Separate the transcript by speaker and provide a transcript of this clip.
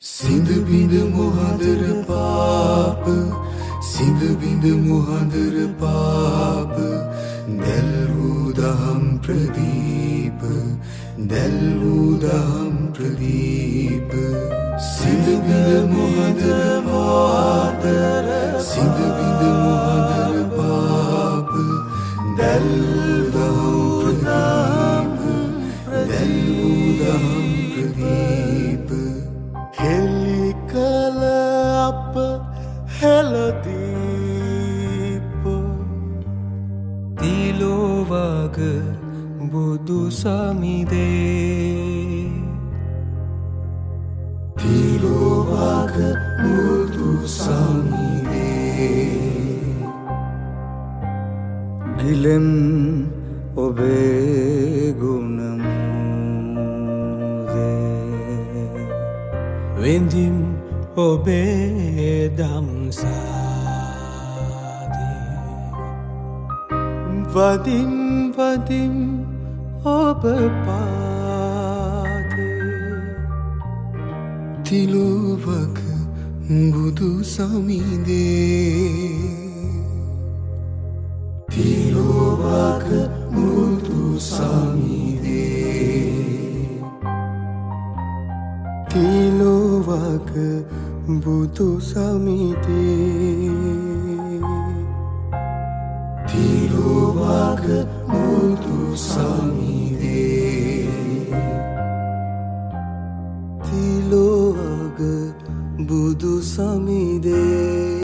Speaker 1: සිඳ බිඳ මොහඳර පාප සිඳ බිඳ මොහඳර පාප දැල් වූ දහම් ප්‍රදීප දැල් වූ දහම් ප්‍රදීප සිඳ බිඳ මොහඳර පාප සිඳ බිඳ මොහඳර පාප දැල් වූ දහම් ප්‍රදීප දැල් වූ දහම් ප්‍රදීප හෙලි කල අප හෙළදීප
Speaker 2: තිලෝවග බුදු සමිදේ
Speaker 1: තිලෝවග බුදු සමිදේ
Speaker 2: ගිලෙම් ඔබේ ගුණ වෙන්දිම් ඔබේ දම්සාදේ වදිම් වදිම් ඔබ පාදේ
Speaker 1: තිලෝවග බුදු සමිදේ තිලෝවග බුදු සමිදේ
Speaker 2: තිලෝවග බුදු සමිදේ
Speaker 1: තිලෝවග බුදු සමිදේ